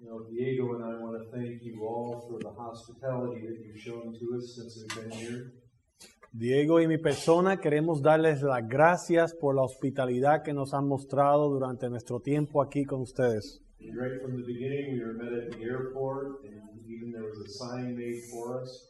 Diego and I want to thank you all for the hospitality that you've shown to us since we've been here. Diego y mi persona queremos darles las gracias por la hospitalidad que nos han mostrado durante nuestro tiempo aquí con ustedes. And right from the beginning, we were met at the airport, and even there was a sign made for us.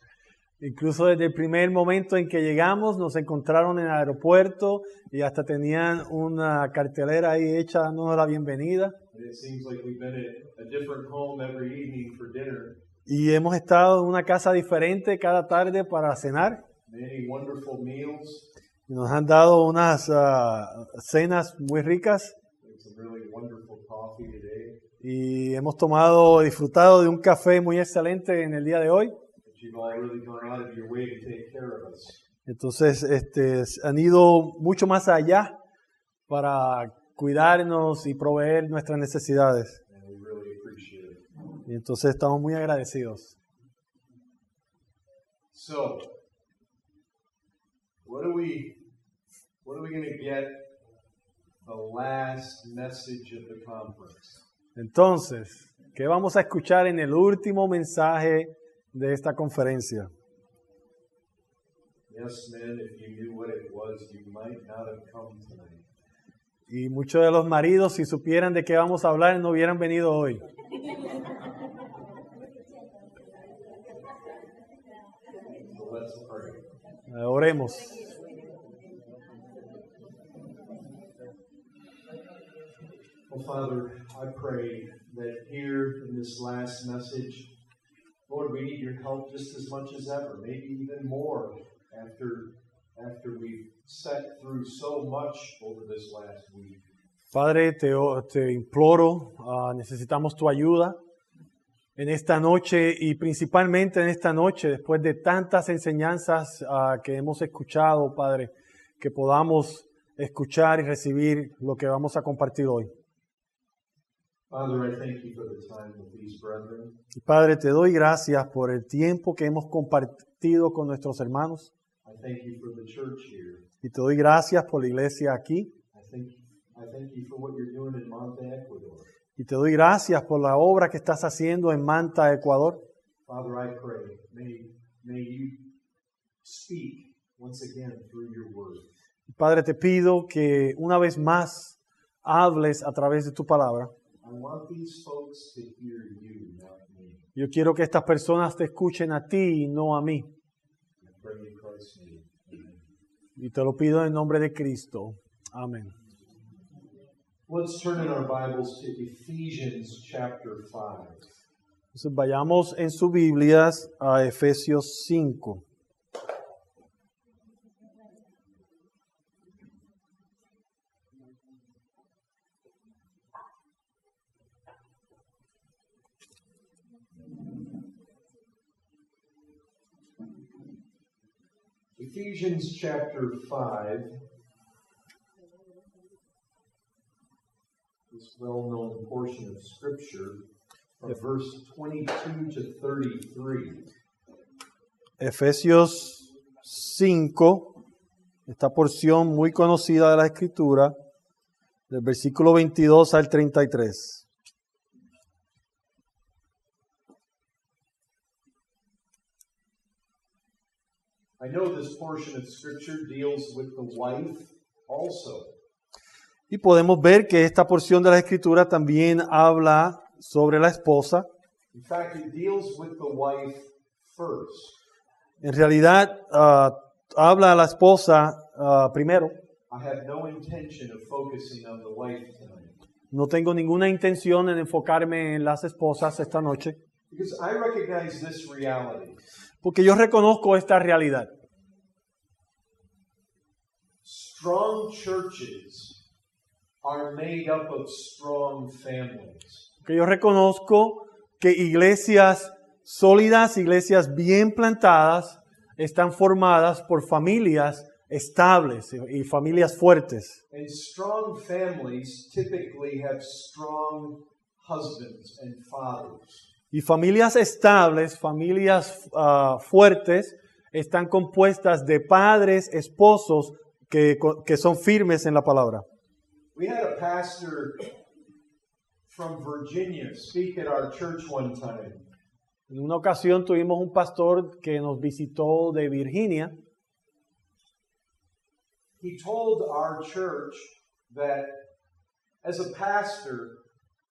Incluso desde el primer momento en que llegamos, nos encontraron en el aeropuerto y hasta tenían una cartelera ahí hecha dándonos la bienvenida. And it seems like we've been at a different home every evening for dinner. Y hemos estado en una casa diferente cada tarde para cenar. Many wonderful meals. Y nos han dado unas cenas muy ricas. Some really wonderful coffee today. Y hemos disfrutado de un café muy excelente en el día de hoy. You've all really gone out of your way to take care of us. Entonces, han ido mucho más allá para cuidarnos y proveer nuestras necesidades. And we really appreciate it. Y entonces estamos muy agradecidos. So, what are we going to get the last message of the conference? Entonces, ¿qué vamos a escuchar en el último mensaje de esta conferencia? Yes, men, if you knew what it was, you might not have come tonight. Y muchos de los maridos, si supieran de qué vamos a hablar, no hubieran venido hoy. So let's pray. Oremos. Well, Father, I pray that here in this last message, Lord, we need your help just as much as ever, maybe even more after we've sat through so much over this last week. Padre, te imploro, necesitamos tu ayuda en esta noche y principalmente en esta noche, después de tantas enseñanzas que hemos escuchado, Padre, que podamos escuchar y recibir lo que vamos a compartir hoy. Father, I thank you for the time with these brethren. Y Padre, te doy gracias por el tiempo que hemos compartido con nuestros hermanos. I thank you for the church here. Y te doy gracias por la iglesia aquí. I thank you for what you're doing in Manta, Ecuador. Y te doy gracias por la obra que estás haciendo en Manta, Ecuador. Father, I pray, may you speak once again through your word. Padre, te pido que una vez más hables a través de tu palabra. I want these folks to hear you, not me. Yo quiero que estas personas te escuchen a ti y no a mí. I pray in Christ's name. Amen. Y te lo pido en nombre de Cristo. Amén. Let's turn in our Bibles to Ephesians chapter 5. Entonces vayamos en sus Biblias a Efesios 5. Ephesians chapter 5, this well-known portion of Scripture, from verse 22 to 33. Efesios 5, esta porción muy conocida de la Escritura, del versículo 22 al 33. I know this portion of Scripture deals with the wife also. Y podemos ver que esta porción de la Escritura también habla sobre la esposa. In fact, it deals with the wife first. En realidad, habla a la esposa primero. I have no intention of focusing on the wife tonight. No tengo ninguna intención en enfocarme en las esposas esta noche, Because I recognize this reality. porque yo reconozco esta realidad. Strong churches are made up of strong families. Que yo reconozco que iglesias sólidas, iglesias bien plantadas, están formadas por familias estables y familias fuertes. And strong families typically have strong husbands and fathers. Y familias estables, familias fuertes, están compuestas de padres, esposos que son firmes en la palabra. We had a pastor from Virginia speak at our church one time. En una ocasión tuvimos un pastor que nos visitó de Virginia. He told our church that as a pastor,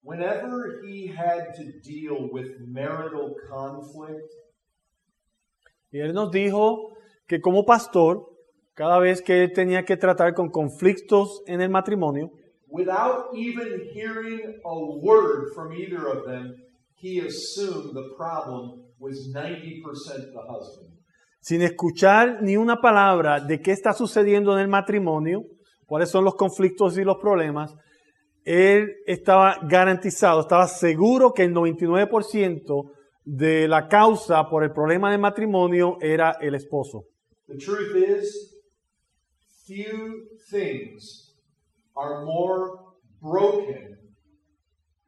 whenever he had to deal with marital conflict, Y él nos dijo que como pastor, cada vez que él tenía que tratar con conflictos en el matrimonio, without even hearing a word from either of them, he assumed the problem was 90% the husband. sin escuchar ni una palabra de qué está sucediendo en el matrimonio, cuáles son los conflictos y los problemas, él estaba garantizado, estaba seguro que el 99% de la causa por el problema del matrimonio era el esposo. The truth is, few things are more broken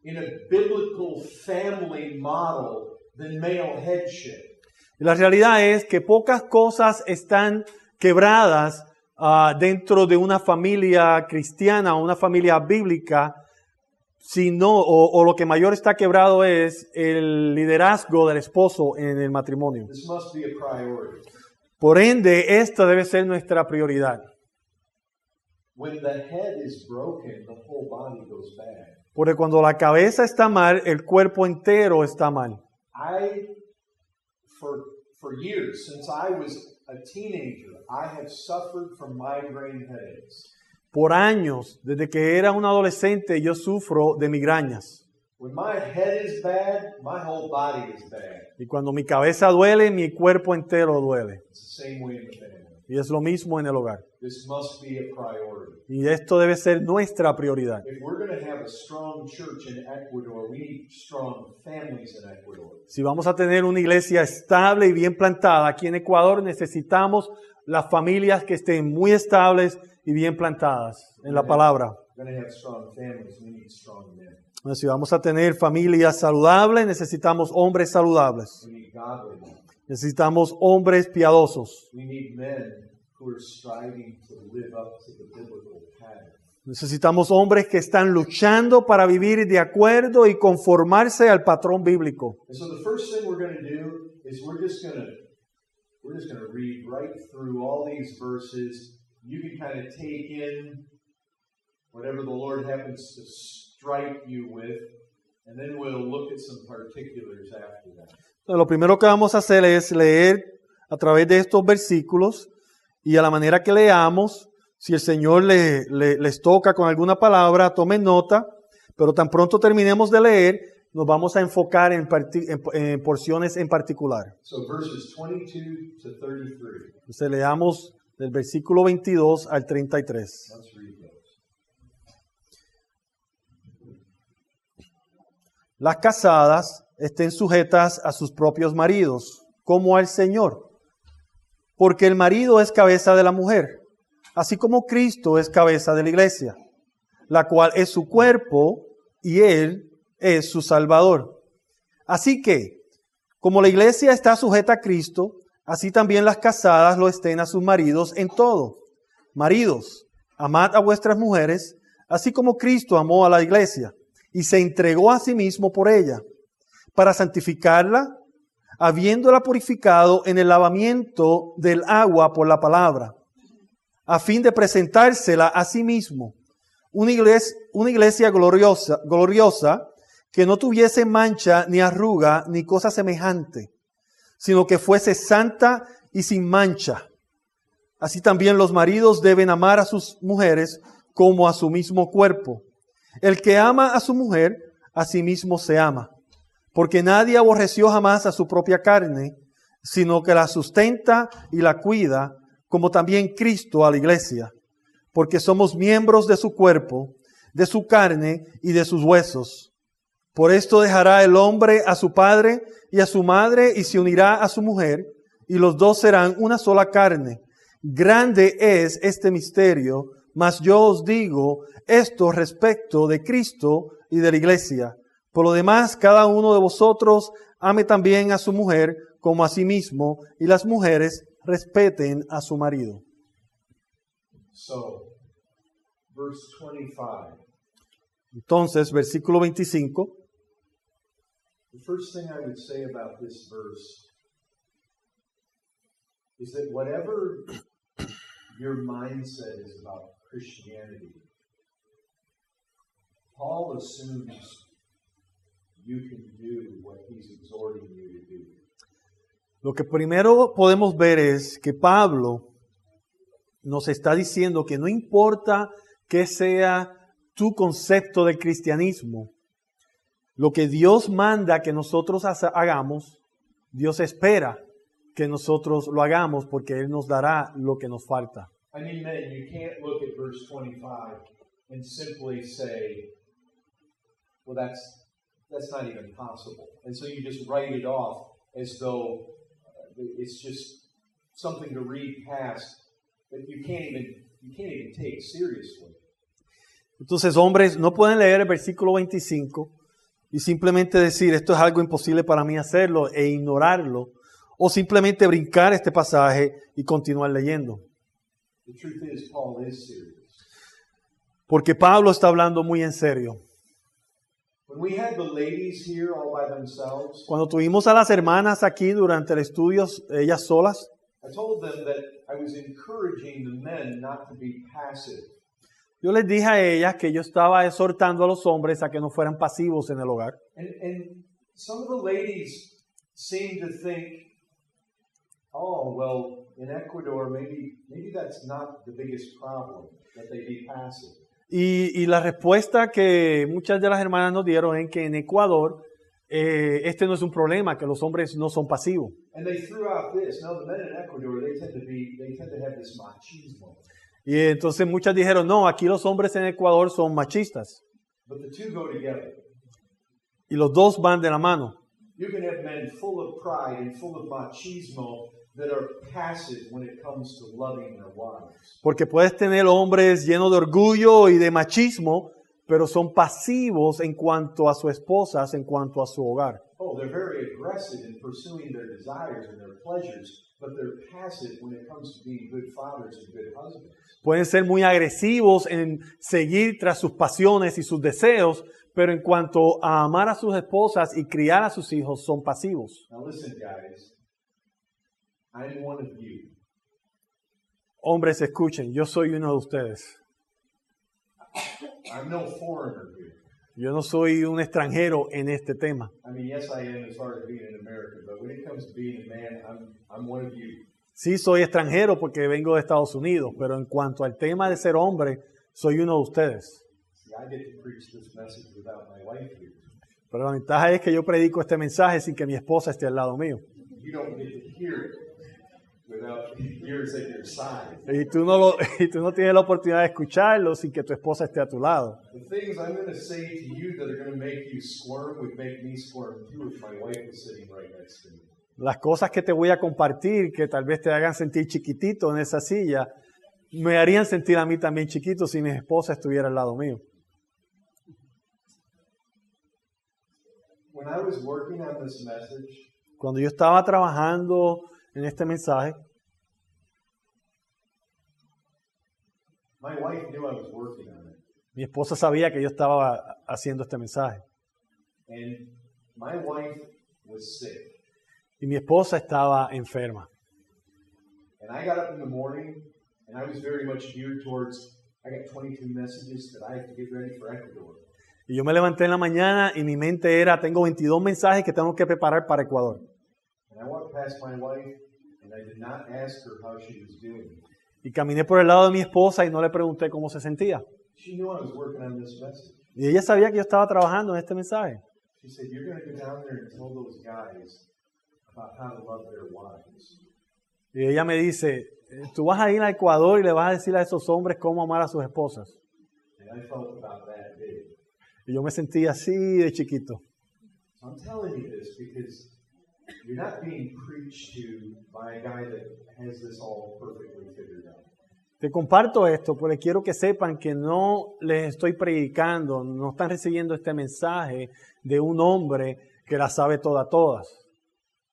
in a biblical family model than male headship. Y la realidad es que pocas cosas están quebradas dentro de una familia cristiana o una familia bíblica, sino, o lo que mayor está quebrado es el liderazgo del esposo en el matrimonio. This must be a priority. Por ende, esta debe ser nuestra prioridad. When the head is broken, the whole body goes bad. Porque cuando la cabeza está mal, el cuerpo entero está mal. For years, since I was a teenager, I have suffered from migraine headaches. Por años, desde que era un adolescente, yo sufro de migrañas. When my head is bad, my whole body is bad. Y cuando mi cabeza duele, mi cuerpo entero duele. It's the same way in the family. Y es lo mismo en el hogar. This must be a priority. Y esto debe ser nuestra prioridad. If we're going to have a strong church in Ecuador, we need strong families in Ecuador. Si vamos a tener una iglesia estable y bien plantada aquí en Ecuador, necesitamos las familias que estén muy estables y bien plantadas en la palabra. We're going to have strong families, we need strong men. Bueno, si vamos a tener familias saludables, necesitamos hombres saludables. We need godly men. Necesitamos hombres piadosos. We need men who are striving to live up to the biblical pattern. Necesitamos hombres que están luchando para vivir de acuerdo y conformarse al patrón bíblico. And so the first thing we're going to do is we're just going to read right through all these verses. You can kind of take in whatever the Lord happens to strike you with, and then we'll look at some particulars after that. Entonces, lo primero que vamos a hacer es leer a través de estos versículos y a la manera que leamos, si el Señor les toca con alguna palabra, tomen nota, pero tan pronto terminemos de leer, nos vamos a enfocar en porciones en particular. So verses 22 to 33. Entonces leamos del versículo 22 al 33. Let's read those. Las casadas estén sujetas a sus propios maridos, como al Señor, porque el marido es cabeza de la mujer, así como Cristo es cabeza de la iglesia, la cual es su cuerpo y Él es su Salvador. Así que, como la iglesia está sujeta a Cristo, así también las casadas lo estén a sus maridos en todo. Maridos, amad a vuestras mujeres, así como Cristo amó a la iglesia y se entregó a sí mismo por ella, para santificarla, habiéndola purificado en el lavamiento del agua por la palabra, a fin de presentársela a sí mismo, una iglesia gloriosa, que no tuviese mancha, ni arruga, ni cosa semejante, sino que fuese santa y sin mancha. Así también los maridos deben amar a sus mujeres como a su mismo cuerpo. El que ama a su mujer, a sí mismo se ama. Porque nadie aborreció jamás a su propia carne, sino que la sustenta y la cuida, como también Cristo a la iglesia. Porque somos miembros de su cuerpo, de su carne y de sus huesos. Por esto dejará el hombre a su padre y a su madre y se unirá a su mujer, y los dos serán una sola carne. Grande es este misterio, mas yo os digo esto respecto de Cristo y de la iglesia. Por lo demás, cada uno de vosotros ame también a su mujer como a sí mismo, y las mujeres respeten a su marido. So, verse 25. Entonces, versículo 25. The first thing I would say about this verse is that whatever your mindset is about Christianity, Paul assumes you can do what he's exhorting you to do. Lo que primero podemos ver es que Pablo nos está diciendo que no importa qué sea tu concepto del cristianismo, lo que Dios manda que nosotros hagamos, Dios espera que nosotros lo hagamos porque Él nos dará lo que nos falta. I mean, men, you can't look at verse 25 and simply say, well, that's not even possible. And so you just write it off as though it's just something to read past that you can't even take seriously. Entonces, hombres, no pueden leer el versículo 25 y simplemente decir, esto es algo imposible para mí hacerlo e ignorarlo, o simplemente brincar este pasaje y continuar leyendo. The truth is, Paul is serious. Porque Pablo está hablando muy en serio. When we had the ladies here all by themselves, Cuando tuvimos a las hermanas aquí durante el estudio, ellas solas, I told them that I was encouraging the men not to be passive. yo les dije a ellas que yo estaba exhortando a los hombres a que no fueran pasivos en el hogar. And some of the ladies seem to think, oh, well, in Ecuador, maybe that's not the biggest problem, that they be passive. Y la respuesta que muchas de las hermanas nos dieron es que en Ecuador este no es un problema, que los hombres no son pasivos. And they threw out this. No, the men in Ecuador, they tend to have this machismo. Y entonces muchas dijeron, no, aquí los hombres en Ecuador son machistas. But the two go together. Y los dos van de la mano. You can have men full of pride and full of machismo that are passive when it comes to loving their wives. Porque puedes tener hombres llenos de orgullo y de machismo, pero son pasivos en cuanto a sus esposas, en cuanto a su hogar. Oh, they're very aggressive in pursuing their desires and their pleasures, but they're passive when it comes to being good fathers and good husbands. Pueden ser muy agresivos en seguir tras sus pasiones y sus deseos, pero en cuanto a amar a sus esposas y criar a sus hijos, son pasivos. Now listen, guys. I'm one of you. Hombres, escuchen, yo soy uno de ustedes. I'm no foreigner here. Yo no soy un extranjero en este tema. I mean, yes, I am as far as being an American, but when it comes to being a man, I'm one of you. Sí, soy extranjero porque vengo de Estados Unidos, pero en cuanto al tema de ser hombre, soy uno de ustedes. See, I get to preach this message without my wife here. Pero la ventaja es que yo predico este mensaje sin que mi esposa esté al lado mío. You don't get to hear it without yours at your side. Y tú no tienes la oportunidad de escucharlo sin que tu esposa esté a tu lado. The things I'm going to say to you that are going to make you squirm would make me squirm too if my wife was sitting right next to me. Las cosas que te voy a compartir, que tal vez te hagan sentir chiquitito en esa silla, me harían sentir a mí también chiquito si mi esposa estuviera al lado mío. When I was working on this message, Cuando yo estaba trabajando en este mensaje, my wife knew I was working on it. mi esposa sabía que yo estaba haciendo este mensaje. And my wife was sick. Y mi esposa estaba enferma. And I got up in the morning, and I was very much geared towards, I got 22 messages that I have to get ready for Ecuador. Y yo me levanté en la mañana y mi mente era, tengo 22 mensajes que tengo que preparar para Ecuador. And I walked past my wife, and I did not ask her how she was doing. Y caminé por el lado de mi esposa y no le pregunté cómo se sentía. She knew I was working on this message. Y ella sabía que yo estaba trabajando en este mensaje. She said, you're going to go down there and tell those guys about how to love their wives. Y ella me dice, tú vas a ir a Ecuador y le vas a decir a esos hombres cómo amar a sus esposas. And I felt about that big. Y yo me sentía así de chiquito. So I'm telling you this because you're not being preached to by a guy that has this all perfectly figured out. Te comparto esto porque quiero que sepan que no les estoy predicando, no están recibiendo este mensaje de un hombre que la sabe todas.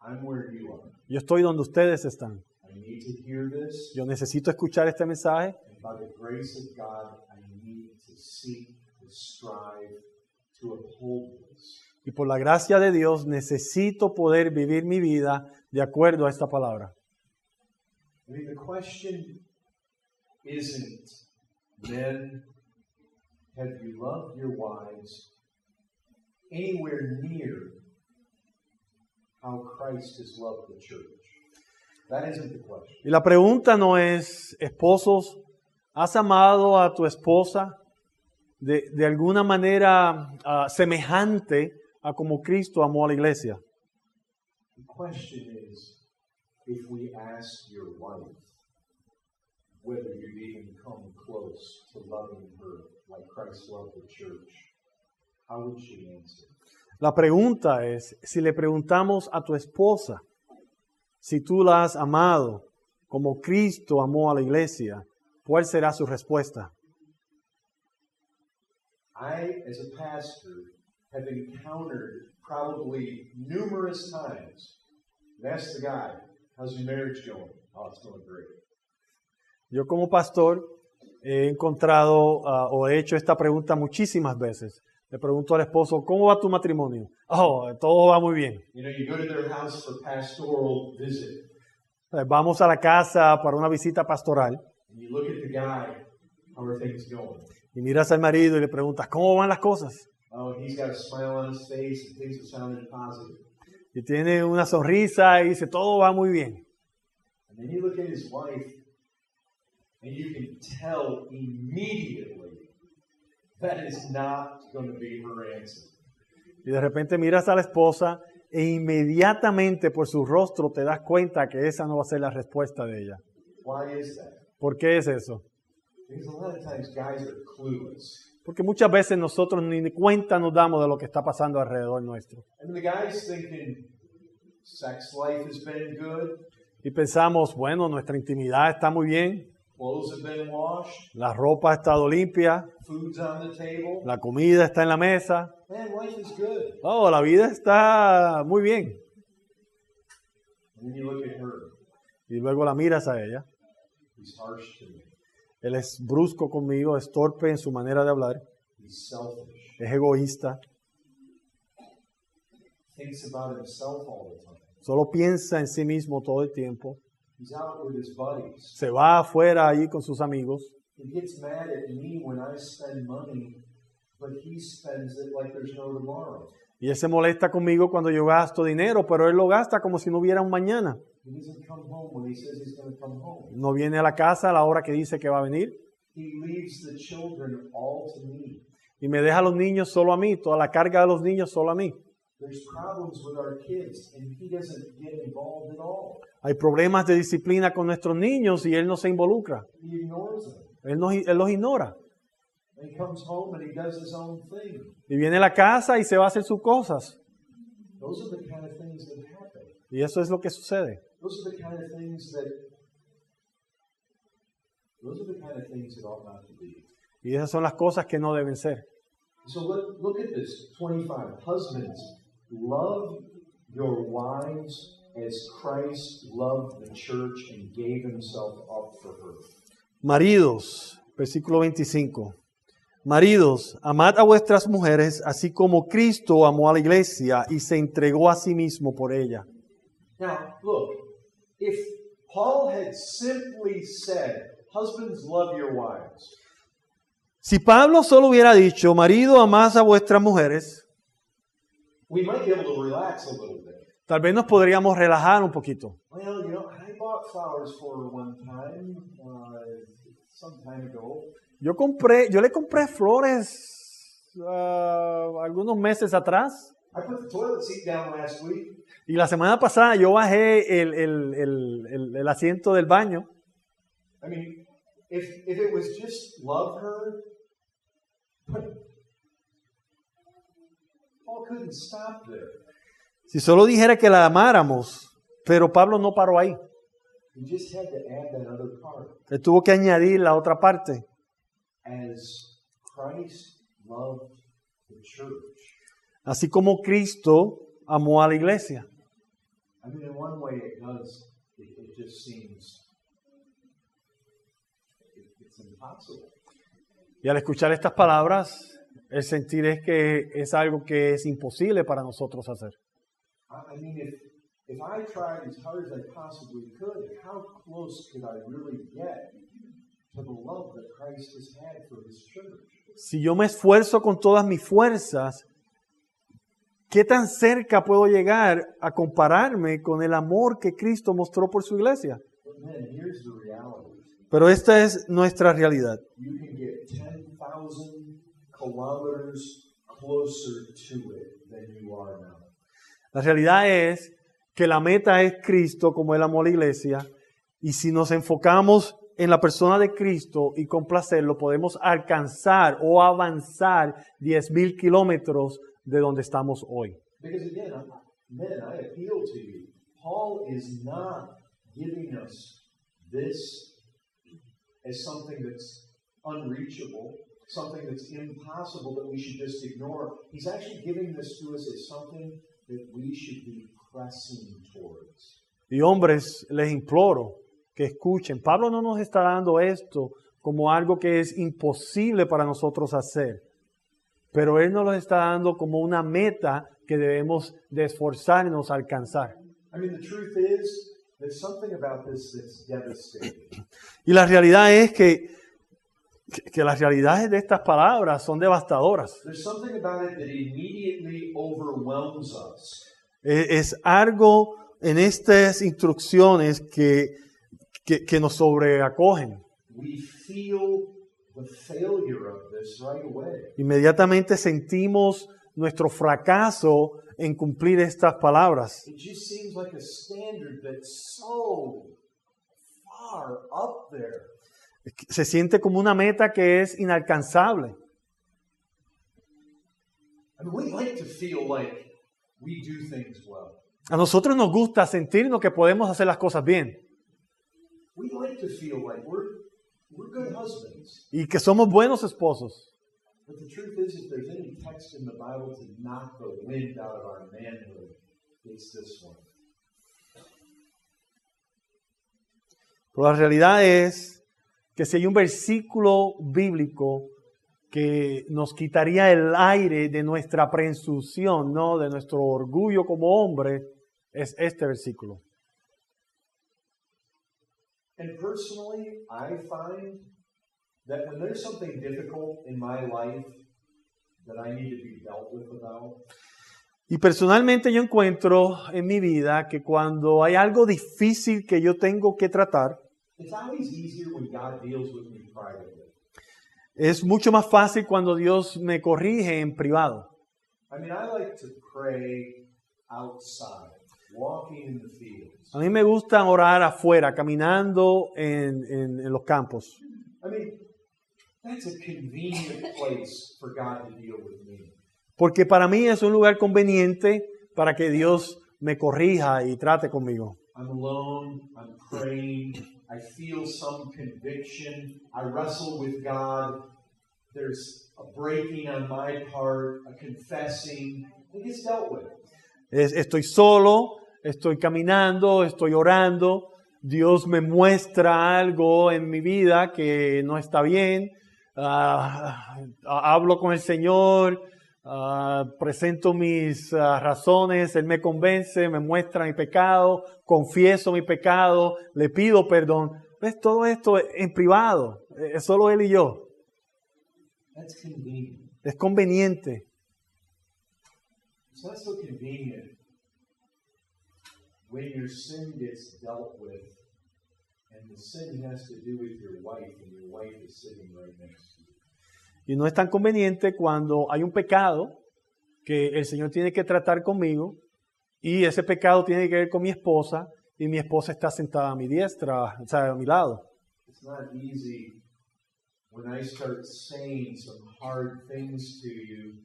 I'm where you are. Yo estoy donde ustedes están. I need to hear this. Yo necesito escuchar este mensaje And by the grace of God, I need to seek to strive to uphold this. Y por la gracia de Dios necesito poder vivir mi vida de acuerdo a esta palabra. I mean, the question isn't, men, have you loved your wives anywhere near how Christ has loved the church? That isn't the question. Y la pregunta no es, esposos, ¿has amado a tu esposa de alguna manera semejante a como Cristo amó a la iglesia? The question is, if we ask your wife whether you've even come close to loving her like Christ loved the church, how would she answer? La pregunta es, si le preguntamos a tu esposa, si tú la has amado como Cristo amó a la iglesia, ¿cuál será su respuesta? I, as a pastor, have encountered probably numerous times, and asked the guy, how's your marriage going? Oh, it's going great. Yo como pastor he encontrado o he hecho esta pregunta muchísimas veces. Le pregunto al esposo, ¿cómo va tu matrimonio? Oh, todo va muy bien. You know, you go to their house for pastoral visit, Vamos a la casa para una visita pastoral and you look at the guy, how are things going? y miras al marido y le preguntas, ¿cómo van las cosas? Oh, he's got a smile on his face and things are sounding positive. Y tiene una sonrisa y dice, todo va muy bien. And then you look at his wife, and you can tell immediately that is not going to be her answer. Y de repente miras a la esposa e inmediatamente por su rostro te das cuenta que esa no va a ser la respuesta de ella. Why is that? ¿Por qué es eso? Because a lot of times guys are clueless. Porque muchas veces nosotros ni cuenta nos damos de lo que está pasando alrededor nuestro. And the guy's thinking, sex life has been good, Y pensamos, bueno, nuestra intimidad está muy bien, clothes have been washed, la ropa ha estado limpia, food's on the table. la comida está en la mesa. Man, life is good. Oh, la vida está muy bien. And then you look at her, Y luego la miras a ella. he's harsh to me. Él es brusco conmigo, es torpe en su manera de hablar, He's selfish. es egoísta, Thinks about himself all the time. solo piensa en sí mismo todo el tiempo. He's out with his buddies. Se va afuera allí con sus amigos. He gets mad at me when I spend money, but he spends it like there's no tomorrow. Y él se molesta conmigo cuando yo gasto dinero, pero él lo gasta como si no hubiera un mañana. He doesn't come home when he says he's going to come home. No viene a la casa a la hora que dice que va a venir. He leaves the children all to me. Y me deja a los niños solo a mí, toda la carga de los niños solo a mí. There's problems with our kids, and he doesn't get involved at all. Hay problemas de disciplina con nuestros niños y él no se involucra. He ignores them. Él los ignora. And he comes home and he does his own thing. Y viene a la casa y se va a hacer sus cosas. Those are the kind of things that happen. Y eso es lo que sucede. Those are the kind of things that ought not to be. Y esas son las cosas que no deben ser. So look at this, 25. Husbands, love your wives as Christ loved the church and gave himself up for her. Maridos, versículo 25. Maridos, amad a vuestras mujeres, así como Cristo amó a la iglesia y se entregó a sí mismo por ella. Now, look, if Paul had simply said, husbands, love your wives, Si Pablo solo hubiera dicho, marido, amad a vuestras mujeres, we might be able to relax a little bit. tal vez nos podríamos relajar un poquito. Well, you know, I bought flowers for her one time, some time ago. Yo le compré flores algunos meses atrás. I put the toilet seat down last week. Y la semana pasada yo bajé el asiento del baño. I mean, if it was just love her, but Paul couldn't stop there. Si solo dijera que la amáramos, pero Pablo no paró ahí. He just had to add that other part. Él tuvo que añadir la otra parte. As Christ loved the church. Así como Cristo amó a la iglesia. I mean, in one way it does, it just seems, it's impossible. Y al escuchar estas palabras, El sentir es que es algo que es imposible para nosotros hacer. I mean, if I tried as hard as I possibly could, how close could I really get to the love that Christ has had for His church? Si yo me esfuerzo con todas mis fuerzas, ¿qué tan cerca puedo llegar a compararme con el amor que Cristo mostró por su iglesia? But then here's the reality. Pero esta es nuestra realidad. You can get 10,000 kilometers closer to it than you are now. La realidad es que la meta es Cristo, como Él amó a la iglesia, y si nos enfocamos en la persona de Cristo y complacerlo, podemos alcanzar o avanzar 10,000 kilómetros de donde estamos hoy. Because again, men, I appeal to you. Paul is not giving us this as something that's unreachable, something that's impossible that we should just ignore. He's actually giving this to us as something that we should be pressing towards. Y hombres, les imploro que escuchen. Pablo no nos está dando esto como algo que es imposible para nosotros hacer, pero Él nos lo está dando como una meta que debemos de esforzarnos a alcanzar. I mean, the truth is, there's something about this that's devastating. Y la realidad es que las realidades de estas palabras son devastadoras. There's something about it that immediately overwhelms us. Es algo en estas instrucciones que nos sobreacogen. We feel the failure of this right away. Inmediatamente sentimos nuestro fracaso en cumplir estas palabras. It just seems like a standard that's so far up there. Se siente como una meta que es inalcanzable. I mean, we like to feel like we do things well. A nosotros nos gusta sentirnos que podemos hacer las cosas bien We like to feel like we're good husbands. y que somos buenos esposos. But the truth is, if there's any text in the Bible to knock the wind out of our manhood, it's this one. Pero la realidad es que si hay un versículo bíblico que nos quitaría el aire de nuestra presunción, ¿no? De nuestro orgullo como hombre, es este versículo. And personally, I find that when there's something difficult in my life that I need to be dealt with about, Y personalmente yo encuentro en mi vida que cuando hay algo difícil que yo tengo que tratar, it's always easier when God deals with me privately. es mucho más fácil cuando Dios me corrige en privado. I mean, I like to pray outside, walking in the fields. A mí me gusta orar afuera, caminando en los campos. I mean, that's a convenient place for God to deal with me. Porque para mí es un lugar conveniente para que Dios me corrija y trate conmigo. I'm alone, I'm praying, I feel some conviction, I wrestle with God, there's a breaking on my part, a confessing, it gets dealt with. Estoy solo, estoy caminando, estoy orando, Dios me muestra algo en mi vida que no está bien, hablo con el Señor, presento mis razones, Él me convence, me muestra mi pecado, confieso mi pecado, le pido perdón. ¿Ves? Todo esto en privado, es solo Él y yo. That's convenient. Es conveniente. It's not so convenient when your sin gets dealt with and the sin has to do with your wife and your wife is sitting right next to you. Y no es tan conveniente cuando hay un pecado que el Señor tiene que tratar conmigo y ese pecado tiene que ver con mi esposa y mi esposa está sentada a mi diestra, o sea, a mi lado. It's not easy when I start saying some hard things to you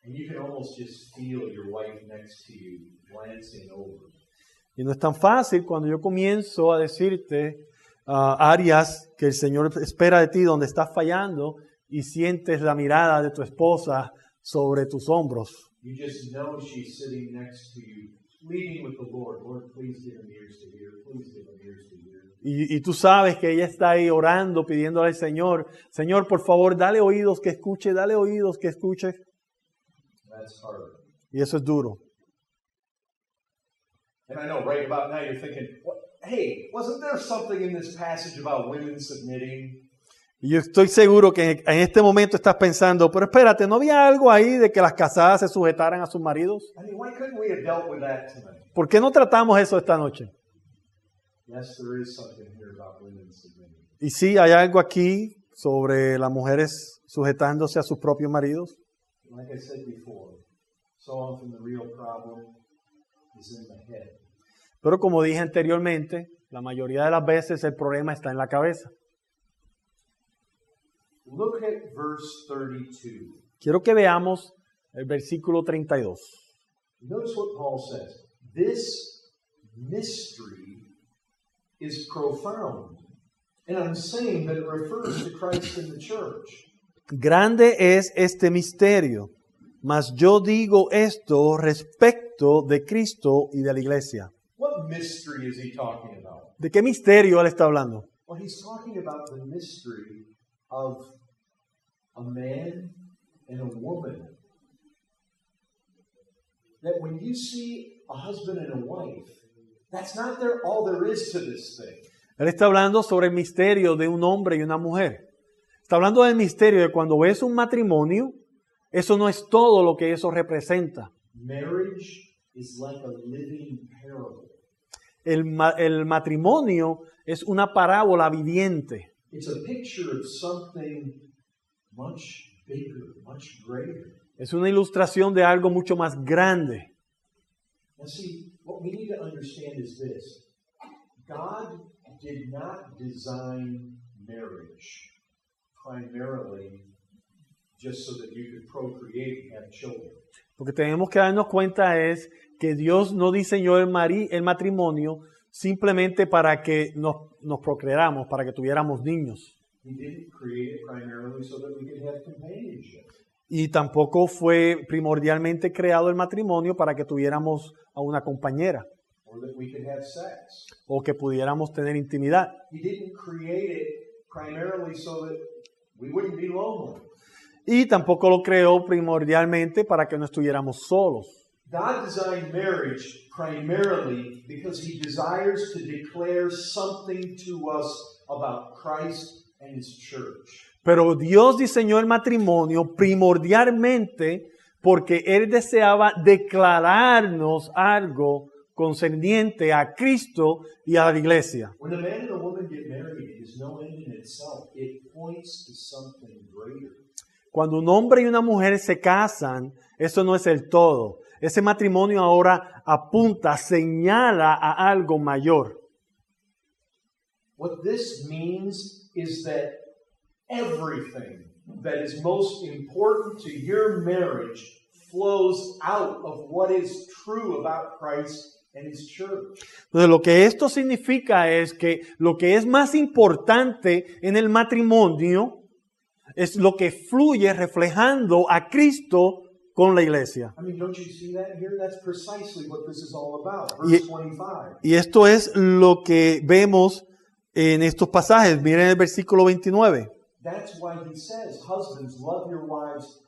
and you can almost just feel your wife next to you glancing over. Y no es tan fácil cuando yo comienzo a decirte áreas que el Señor espera de ti, donde estás fallando y sientes la mirada de tu esposa sobre tus hombros. You just know she's sitting next to you pleading with the Lord, Lord, please give him ears to hear, please give him ears to hear. Y tú sabes que ella está ahí orando, pidiéndole al Señor, Señor, por favor, dale oídos que escuche, dale oídos que escuche. That's hard. Y eso es duro. And I know right about now you're thinking, hey, wasn't there something in this passage about women submitting? Y yo estoy seguro que en este momento estás pensando, pero espérate, ¿no había algo ahí de que las casadas se sujetaran a sus maridos? I mean, why couldn't we have dealt with that tonight? ¿Por qué no tratamos eso esta noche? Yes, there is something here about women submitting. Y sí, hay algo aquí sobre las mujeres sujetándose a sus propios maridos. Like I said before, so often the real problem is in the head. Pero como dije anteriormente, la mayoría de las veces el problema está en la cabeza. Look at verse 32. Quiero que veamos el versículo 32. Notice what Paul says. This mystery is profound. And I'm saying that it refers to Christ and the church. Grande es este misterio, mas yo digo esto respecto de Cristo y de la iglesia. What mystery is he talking about? ¿De qué misterio él está hablando? Well, he's talking about the mystery of a man and a woman. That when you see a husband and a wife, that's not all there is to this thing. Él está hablando sobre el misterio de un hombre y una mujer. Está hablando del misterio de cuando ves un matrimonio, eso no es todo lo que eso representa. Marriage is like a living parable. El matrimonio es una parábola viviente. It's a picture of something much bigger, much greater. Es una ilustración de algo mucho más grande. Now see, what we need to understand is this. God did not design marriage primarily just so that you could procreate and have children. Lo que tenemos que darnos cuenta es que Dios no diseñó el matrimonio simplemente para que nos procreáramos, para que tuviéramos niños. He didn't create it primarily so that we could have companionship. Y tampoco fue primordialmente creado el matrimonio para que tuviéramos a una compañera Or that we could have sex. o que pudiéramos tener intimidad. He didn't create it primarily so that we wouldn't be lonely. Y tampoco lo creó primordialmente para que no estuviéramos solos. God designed marriage primarily because he desires to declare something to us about Christ and his church. Pero Dios diseñó el matrimonio primordialmente porque Él deseaba declararnos algo concerniente a Cristo y a la iglesia. When a man and a woman get married, it is no end in itself. It points to something greater. Cuando un hombre y una mujer se casan, eso no es el todo. Ese matrimonio ahora apunta, señala a algo mayor. What this means is that everything that is most important to your marriage flows out of what is true about Christ and his church. Entonces, lo que esto significa es que lo que es más importante en el matrimonio es lo que fluye reflejando a Cristo con la iglesia. I mean, don't you see that here? That's precisely what this is all about. Verse 25. Y esto es lo que vemos en estos pasajes. Miren el versículo 29. That's why he says, husbands, love your wives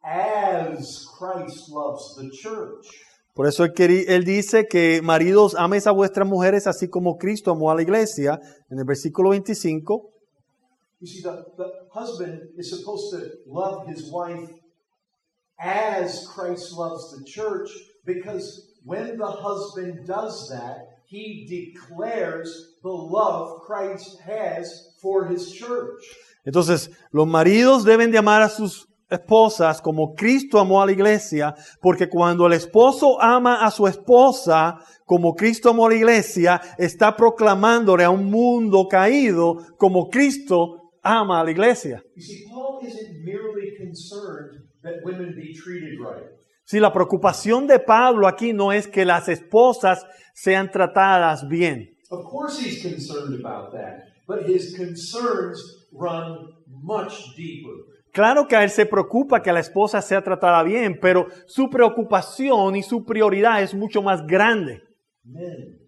as Christ loves the church. Por eso él dice que maridos, améis a vuestras mujeres así como Cristo amó a la iglesia. En el versículo 25. You see, the husband is supposed to love his wife as Christ loves the church, because when the husband does that, he declares the love Christ has for his church. Entonces, los maridos deben de amar a sus esposas como Cristo amó a la iglesia, porque cuando el esposo ama a su esposa como Cristo amó a la iglesia, está proclamándole a un mundo caído como Cristo ama a la iglesia. You see, Paul isn't merely concerned that women be treated right. Si la preocupación de Pablo aquí no es que las esposas sean tratadas bien. Of course he's concerned about that, but his concerns run much deeper. Claro que a él se preocupa que la esposa sea tratada bien, pero su preocupación y su prioridad es mucho más grande. Men,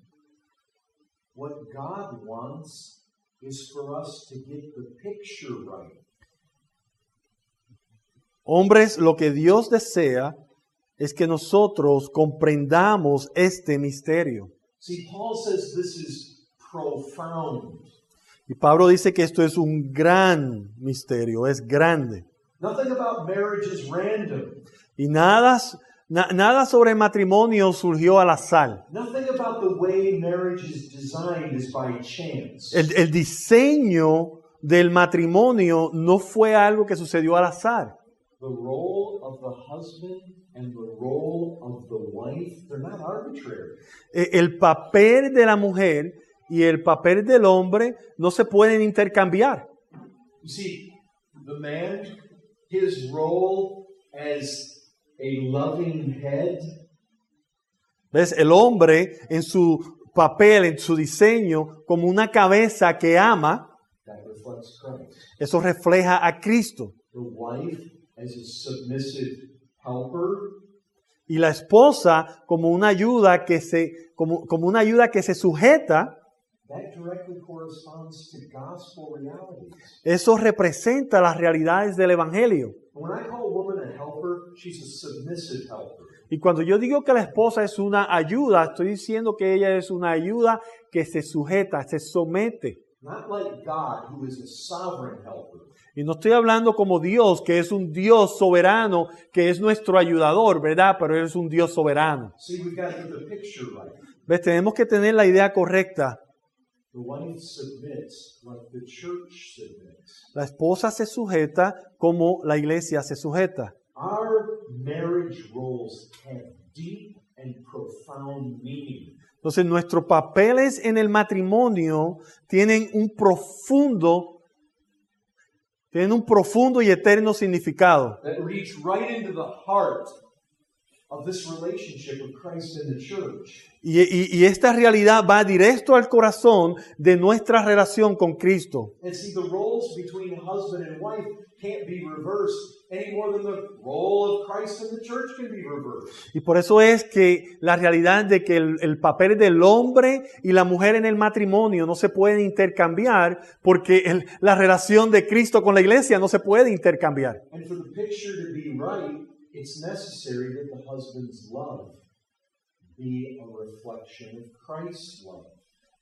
what God wants is for us to get the picture right. Hombres, lo que Dios desea es que nosotros comprendamos este misterio. See, Paul says this is profound. Y Pablo dice que esto es un gran misterio, es grande. Nothing about marriage is random. Y nada sobre el matrimonio surgió al azar. Nothing about the way marriage is designed is by chance. El diseño del matrimonio no fue algo que sucedió al azar. The role of the husband and the role of the wife, they're not arbitrary. El papel de la mujer y el papel del hombre no se pueden intercambiar. You see, the man, his role as a loving head, ¿Ves? El hombre en su papel, en su diseño, como una cabeza que ama, that reflects Christ. eso refleja a Cristo. The wife as a submissive helper, Y la esposa como una ayuda como una ayuda que se sujeta. that directly corresponds to gospel realities. Eso representa las realidades del Evangelio. When I call a woman a helper, she's a submissive helper. Y cuando yo digo que la esposa es una ayuda, estoy diciendo que ella es una ayuda que se sujeta, se somete. Not like God, who is a sovereign helper. Y no estoy hablando como Dios, que es un Dios soberano, que es nuestro ayudador, ¿verdad? Pero Él es un Dios soberano. See, we've got to get the picture right. ¿Ves? Tenemos que tener la idea correcta. The wife submits like the church submits. La esposa se sujeta como la iglesia se sujeta. Our marriage roles have deep and profound meaning. Entonces, nuestros papeles en el matrimonio tienen un profundo y eterno significado. That reach right into the heart of this relationship of Christ and the church. Y esta realidad va directo al corazón de nuestra relación con Cristo. And see, the roles between husband and wife can't be reversed any more than the role of Christ and the church can be reversed. Y por eso es que la realidad de que el papel del hombre y la mujer en el matrimonio no se pueden intercambiar, porque la relación de Cristo con la iglesia no se puede intercambiar. And for the picture to be right, it's necessary that the husband's love be a reflection of Christ's love.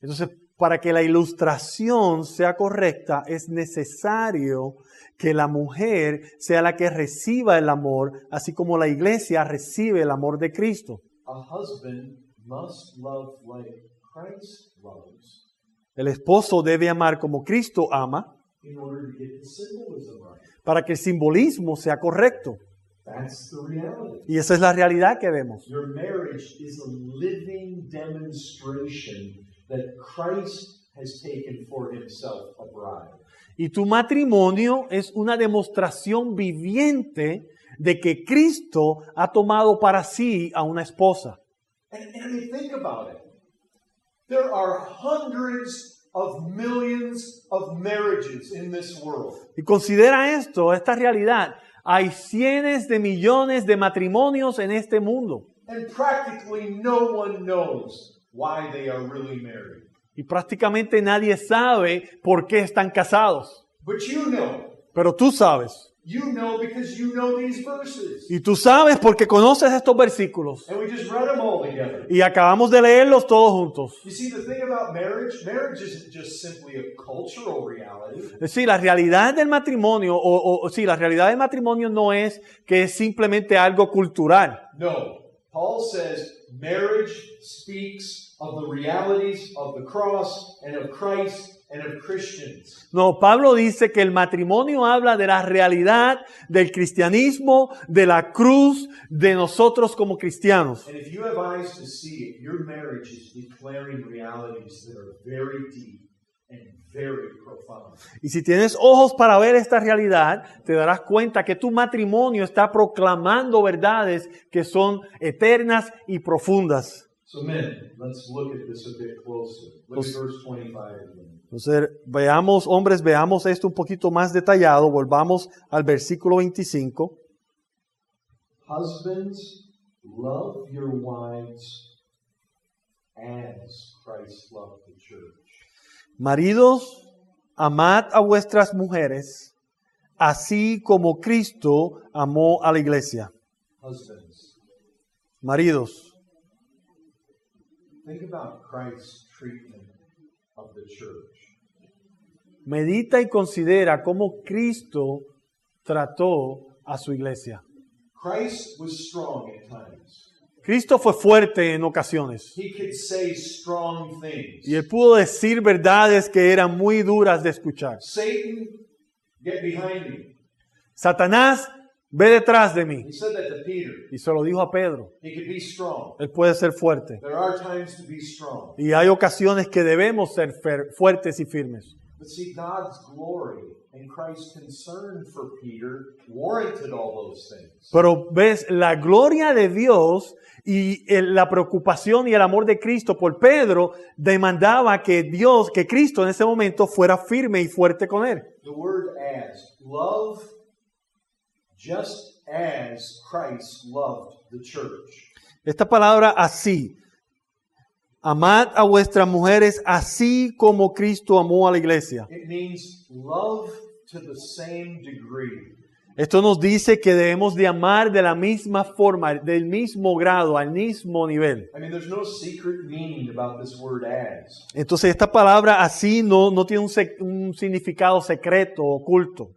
Entonces, para que la ilustración sea correcta, es necesario que la mujer sea la que reciba el amor, así como la iglesia recibe el amor de Cristo. A husband must love like Christ loves El esposo debe amar como Cristo ama, in order to get the symbolism right. para que el simbolismo sea correcto. That's the reality. Y esa es la realidad que vemos. Your marriage is a living demonstration that Christ has taken for himself a bride. Y tu matrimonio es una demostración viviente de que Cristo ha tomado para sí a una esposa. And I mean, think about it. There are hundreds of millions of marriages in this world. Y considera esta realidad. Hay cientos de millones de matrimonios en este mundo. And practically no one knows why they are really married. Y prácticamente nadie sabe por qué están casados. But you know. Pero tú sabes. You know because you know these verses. Y tú sabes porque conoces estos versículos. And we just read them all together. Y acabamos de leerlos todos juntos. You see, the thing about marriage isn't just simply a cultural reality. Es decir, la realidad del matrimonio, la realidad del matrimonio no es que es simplemente algo cultural. No. Paul says marriage speaks of the realities of the cross and of Christ and of Christians. No, Pablo dice que el matrimonio habla de la realidad del cristianismo, de la cruz, de nosotros como cristianos. And if you have eyes to see it, your marriage is declaring realities that are very deep and very profound. Y si tienes ojos para ver esta realidad, te darás cuenta que tu matrimonio está proclamando verdades que son eternas y profundas. So men, let's look at this a bit closer. Look at verse 25 again. Entonces, veamos, hombres, veamos esto un poquito más detallado. Volvamos al versículo 25. Husbands, love your wives as Christ loved the church. Maridos, amad a vuestras mujeres, así como Cristo amó a la iglesia. Husbands, Maridos, think about Christ's treatment of the church. medita y considera cómo Cristo trató a su iglesia. Christ was strong at times. Cristo fue fuerte en ocasiones He could say strong things. y él pudo decir verdades que eran muy duras de escuchar. Satan, get behind me. Satanás, ve detrás de mí. He said that to Peter. Y se lo dijo a Pedro. He could be strong. Él puede ser fuerte. There are times to be strong. Y hay ocasiones que debemos ser fuertes y firmes. But see, God's glory and Christ's concern for Peter warranted all those things. Pero ves, la gloria de Dios y la preocupación y el amor de Cristo por Pedro demandaba que Dios, que Cristo en ese momento fuera firme y fuerte con él. The word as, love just as Christ loved the church. Esta palabra así, amad a vuestras mujeres así como Cristo amó a la iglesia. It means love to the same degree. Esto nos dice que debemos de amar de la misma forma, del mismo grado, al mismo nivel. I mean, there's no secret meaning about this word as. Entonces esta palabra así no tiene un significado secreto, oculto.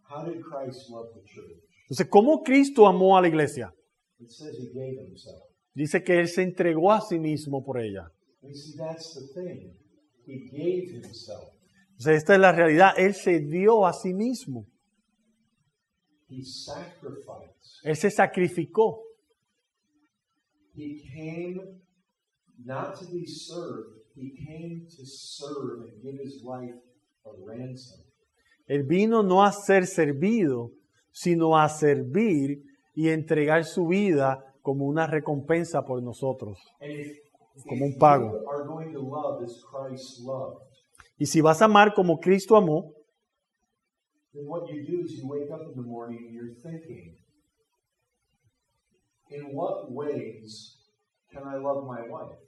How did Christ love the church? Entonces, ¿cómo Cristo amó a la iglesia? It says he gave himself. Dice que Él se entregó a sí mismo por ella. And you see, that's the thing. He gave himself. Entonces, esta es la realidad. Él se dio a sí mismo. He sacrificed. Él se sacrificó. He came not to be served. He came to serve and give his life a ransom. Él vino no a ser servido, sino a servir y entregar su vida como una recompensa por nosotros, And if como un pago. you are going to love as Christ loved, Y si vas a amar como Cristo amó, then what you do is you wake up in the morning and you're thinking, in what ways can I love my wife?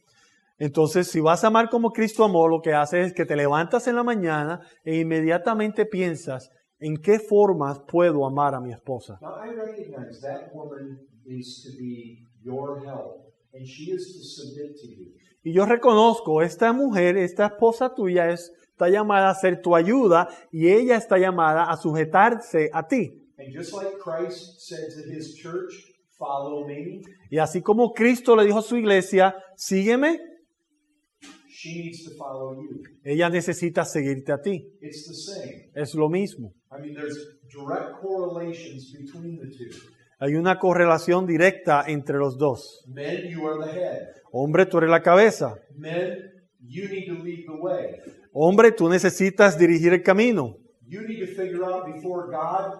entonces si vas a amar como Cristo amó, lo que haces es que te levantas en la mañana e inmediatamente piensas, ¿en qué formas puedo amar a mi esposa? Now I recognize that woman is to be your help, and she is to submit to you. Y yo reconozco, esta mujer, esta esposa tuya está llamada a ser tu ayuda y ella está llamada a sujetarse a ti. And just like Christ said to his church, follow me, Y así como Cristo le dijo a su iglesia, sígueme, she needs to follow you. ella necesita seguirte a ti. It's the same. Es lo mismo. I mean, there's direct correlations between the two. Hay una correlación directa entre los dos. Men, you are the head. Hombre, tú eres la cabeza. Men, you need to lead the way. Hombre, tú necesitas dirigir el camino. You need to figure out before God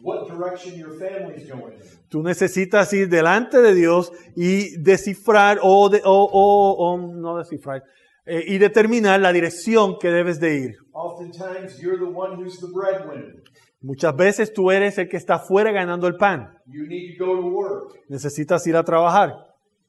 what direction your family's going in. Tú necesitas ir delante de Dios y descifrar no descifrar, y determinar la dirección que debes de ir. Oftentimes, you're the one who's the breadwinner. Muchas veces tú eres el que está afuera ganando el pan. You need to go to work. Necesitas ir a trabajar.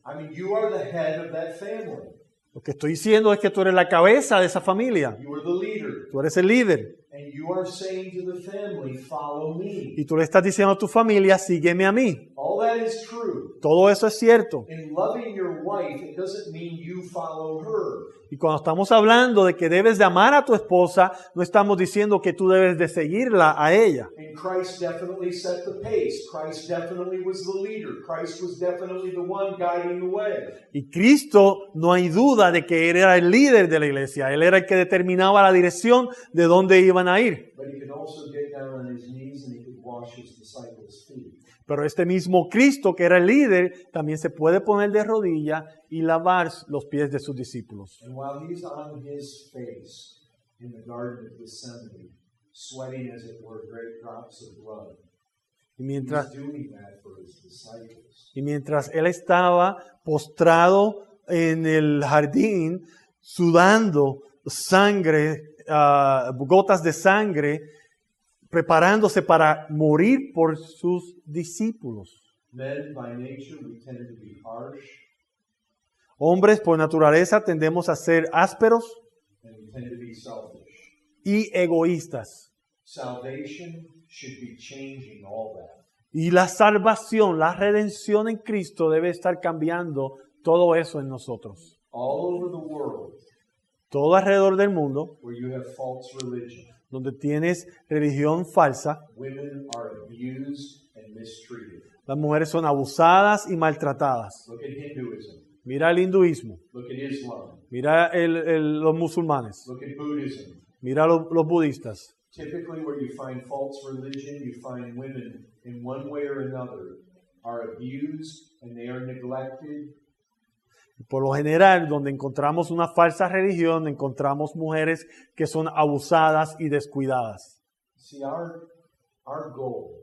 I mean, you are the head of that family. Lo que estoy diciendo es que tú eres la cabeza de esa familia. You are the leader. Tú eres el líder. And you are saying to the family, follow me. Y tú le estás diciendo a tu familia, sígueme a mí. All that is true. Todo eso es cierto. In loving your wife, it doesn't mean you follow her. Y cuando estamos hablando de que debes de amar a tu esposa, no estamos diciendo que tú debes de seguirla a ella. And Christ definitely set the pace. Christ definitely was the leader. Christ was definitely the one guiding the way. Y Cristo, no hay duda de que Él era el líder de la iglesia. Él era el que determinaba la dirección de dónde iban a ir. But he could also get down on his knees and he could wash his disciples' feet. Pero este mismo Cristo, que era el líder, también se puede poner de rodillas y lavar los pies de sus discípulos. And while he's on his face in the Garden of Gethsemane, sweating as it were great drops of blood, Y He was mientras, doing that for his disciples. y mientras él estaba postrado en el jardín, sudando sangre, gotas de sangre, preparándose para morir por sus discípulos. Men, by nature, we tend to be harsh Hombres, por naturaleza, tendemos a ser ásperos and we tend to be selfish. y egoístas. Salvation should be changing all that. Y la salvación, la redención en Cristo debe estar cambiando todo eso en nosotros. All over the world, Todo alrededor del mundo, where you have false religion, donde tienes religión falsa, women are abused and mistreated. las mujeres son abusadas y maltratadas. Look at Hinduism. Mira el hinduismo, Look at Islam. mira los musulmanes, Look at Buddhism. mira los budistas. Typically, where you find false religion, you find women in one way or another are abused and they are neglected. Por lo general, donde encontramos una falsa religión, encontramos mujeres que son abusadas y descuidadas. See, our goal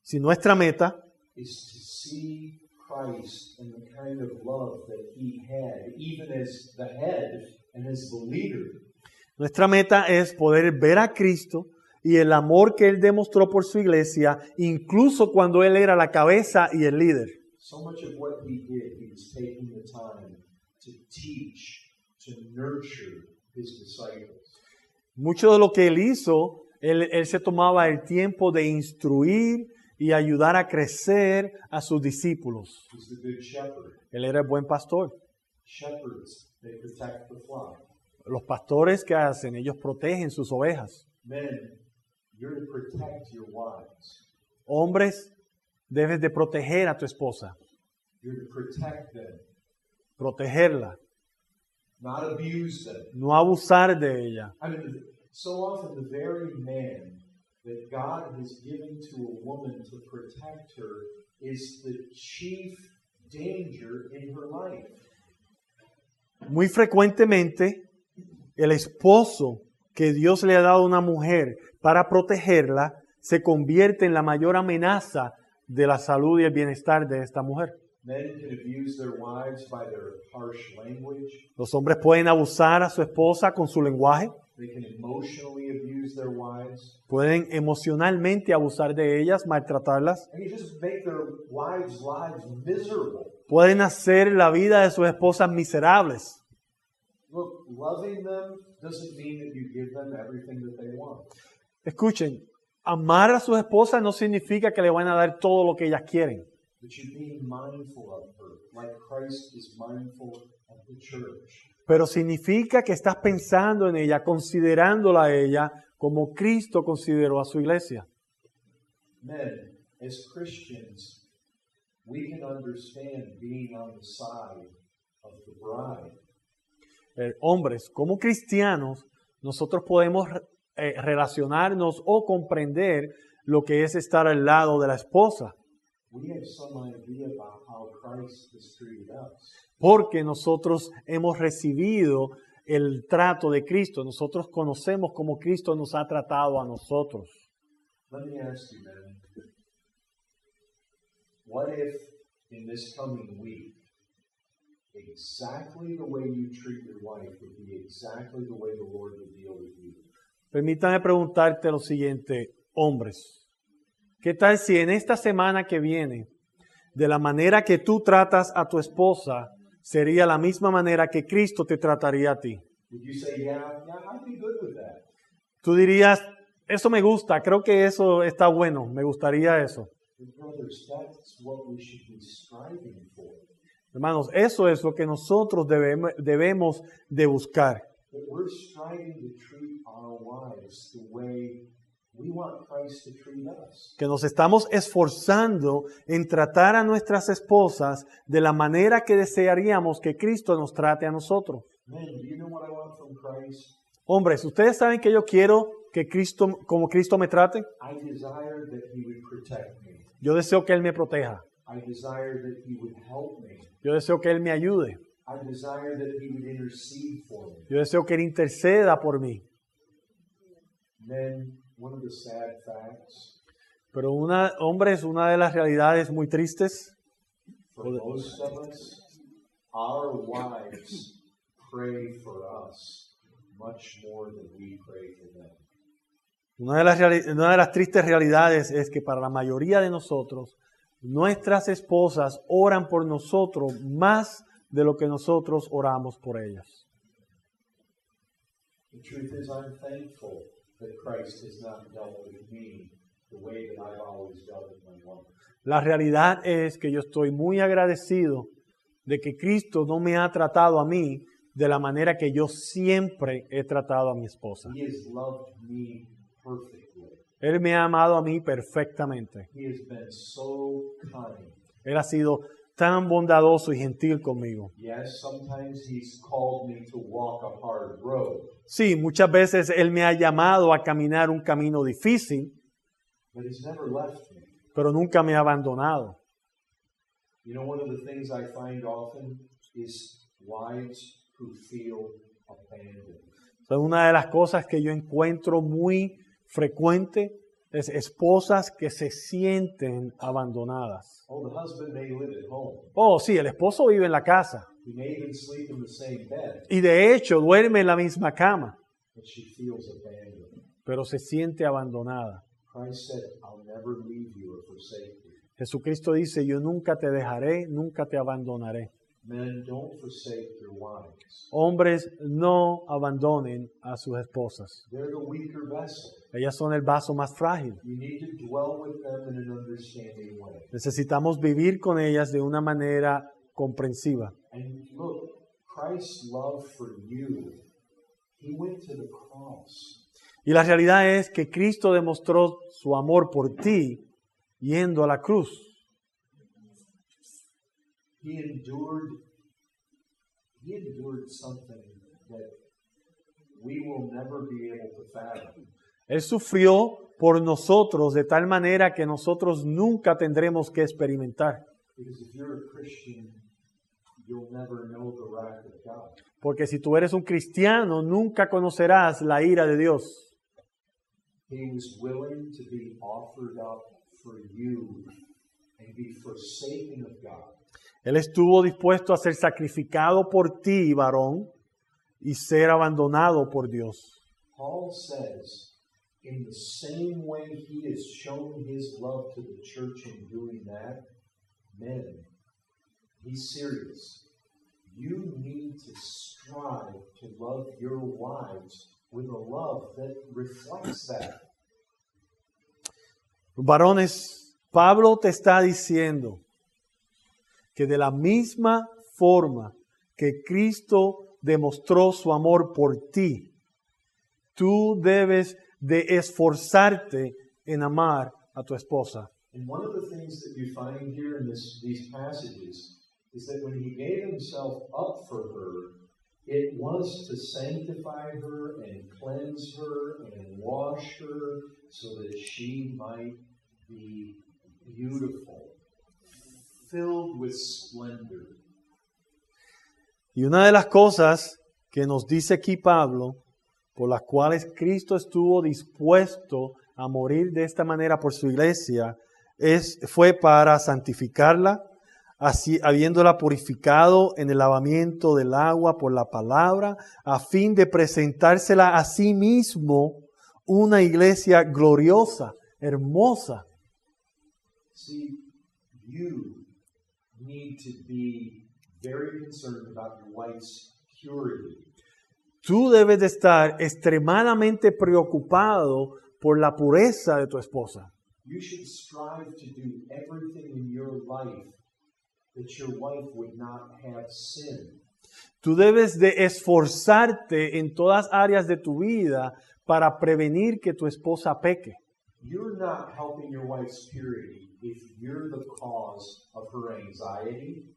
Si nuestra meta is to see Christ and the kind of love that he had, even as the head and as the leader. Nuestra meta es poder ver a Cristo y el amor que Él demostró por su iglesia, incluso cuando Él era la cabeza y el líder. So much of what he did, he was taking the time to teach, to nurture his disciples. Mucho de lo que Él hizo, Él se tomaba el tiempo de instruir y ayudar a crecer a sus discípulos. He's the good shepherd. Él era el buen pastor. Shepherds, they protect the flock. Los pastores, ¿qué hacen? Ellos protegen sus ovejas. Men, you're to protect your wives. Hombres, debes de proteger a tu esposa, You're to protect them, protegerla, not abuse them. no abusar de ella. I mean, so often the very man that God has given to a woman to protect her is the chief danger in her life. Muy frecuentemente, el esposo que Dios le ha dado a una mujer para protegerla se convierte en la mayor amenaza de la salud y el bienestar de esta mujer. Men can abuse their wives by their harsh language. Los hombres pueden abusar a su esposa con su lenguaje, They can emotionally abuse their wives. pueden emocionalmente abusar de ellas, maltratarlas, They can just make their wives' lives miserable. pueden hacer la vida de sus esposas miserables. Look, loving them doesn't mean that you give them everything that they want. Escuchen, amar a sus esposas no significa que le van a dar todo lo que ellas quieren, But you're being mindful of her, like Christ is mindful of the church. pero significa que estás pensando en ella, considerándola a ella como Cristo consideró a su iglesia. Men, as Christians, we can understand being on the side of the bride. Hombres, como cristianos, nosotros podemos relacionarnos o comprender lo que es estar al lado de la esposa, We have some idea about how Christ has treated us. porque nosotros hemos recibido el trato de Cristo. Nosotros conocemos cómo Cristo nos ha tratado a nosotros. Let me ask you, men, what if in this coming week, exactly the way you treat your wife would be exactly the way the Lord would deal with you? Permítame preguntarte lo siguiente, hombres. ¿Qué tal si en esta semana que viene, de la manera que tú tratas a tu esposa, sería la misma manera que Cristo te trataría a ti? Would you say, yeah, I'd be good with that? Tú dirías, eso me gusta, creo que eso está bueno, me gustaría eso. But brothers, that's what we should be striving for. Hermanos, eso es lo que nosotros debemos de buscar. That we're striving to treat our wives the way we want Christ to treat us. Que nos estamos esforzando en tratar a nuestras esposas de la manera que desearíamos que Cristo nos trate a nosotros. Men, do you know what I want from Christ? Hombres, ¿ustedes saben que yo quiero que Cristo, como Cristo me trate? I desire that He would protect me. Yo deseo que Él me proteja. I desire that He would help me. Yo deseo que Él me ayude. I desire that He would intercede for me. Yo deseo que Él interceda por mí. Men, one of the sad facts Pero hombres, una de las realidades muy tristes, For most of us, our wives pray for us much more than we pray for them. una de las tristes realidades es que para la mayoría de nosotros, nuestras esposas oran por nosotros más de lo que nosotros oramos por ellas. The truth is, I'm thankful that Christ has not dealt with me the way that I've always dealt with my wife. La realidad es que yo estoy muy agradecido de que Cristo no me ha tratado a mí de la manera que yo siempre he tratado a mi esposa. He has loved me perfectly. Él me ha amado a mí perfectamente. He has been so kind. Él ha sido tan bondadoso y gentil conmigo. Yes, sometimes he's called me to walk a hard road, Sí, muchas veces Él me ha llamado a caminar un camino difícil, but he's never left me. pero nunca me ha abandonado. You know, one of the things I find often is wives who feel abandoned. O sea, una de las cosas que yo encuentro muy frecuente es esposas que se sienten abandonadas. Oh, the husband may live at home. Oh, sí, el esposo vive en la casa He may even sleep in the same bed, y de hecho duerme en la misma cama, but she feels abandoned. pero se siente abandonada. Christ said, I'll never leave you or forsake you. Jesucristo dice, yo nunca te dejaré, nunca te abandonaré. Men, don't forsake your wives. Hombres, no abandonen a sus esposas. They're the weaker vessel. Ellas son el vaso más frágil. You need to dwell with them in an understanding way. Necesitamos vivir con ellas de una manera comprensiva. And look, Christ's love for you, he went to the cross. Y la realidad es que Cristo demostró su amor por ti yendo a la cruz. He endured something that we will never be able to fathom. Él sufrió por nosotros de tal manera que nosotros nunca tendremos que experimentar. Because if you're a Christian, you'll never know the wrath of God. Porque si tú eres un cristiano, nunca conocerás la ira de Dios. He was willing to be offered up for you and be forsaken of God. Él estuvo dispuesto a ser sacrificado por ti, varón, y ser abandonado por Dios. Paul says, in the same way he has shown his love to the church in doing that, men, be serious. You need to strive to love your wives with a love that reflects that. Varones, Pablo te está diciendo que de la misma forma que Cristo demostró su amor por ti, tú debes de esforzarte en amar a tu esposa. And one of the things that you find here in these passages is that when he gave himself up for her, it was to sanctify her and cleanse her and wash her so that she might be beautiful, filled with splendor. Y una de las cosas que nos dice aquí Pablo, por las cuales Cristo estuvo dispuesto a morir de esta manera por su iglesia, fue para santificarla, así, habiéndola purificado en el lavamiento del agua por la palabra, a fin de presentársela a sí mismo una iglesia gloriosa, hermosa. See, you need to be very concerned about your wife's purity. Tú debes de estar extremadamente preocupado por la pureza de tu esposa. You should strive to do everything in your life that your wife would not have sin. Tú debes de esforzarte en todas áreas de tu vida para prevenir que tu esposa peque. You're not helping your wife's purity if you're the cause of her anxiety,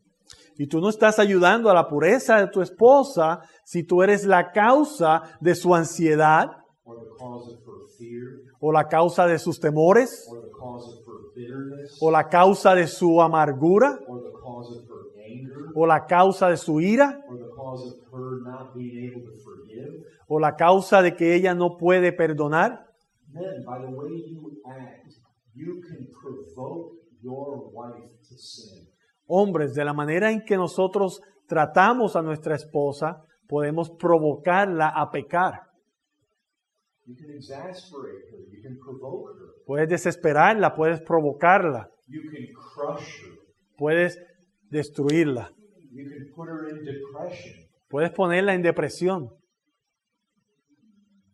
Y tú no estás ayudando a la pureza de tu esposa si tú eres la causa de su ansiedad or the cause of her fear, o la causa de sus temores or the cause of her bitterness, o la causa de su amargura or the cause of her anger, o la causa de su ira or the cause of her not being able to forgive. o la causa de que ella no puede perdonar. Men, by the way you act, you can provoke your wife to sin. Hombres, de la manera en que nosotros tratamos a nuestra esposa, podemos provocarla a pecar. You can exasperate her. You can provoke her. Puedes desesperarla, puedes provocarla, You can crush her. puedes destruirla, You can put her in depression. puedes ponerla en depresión.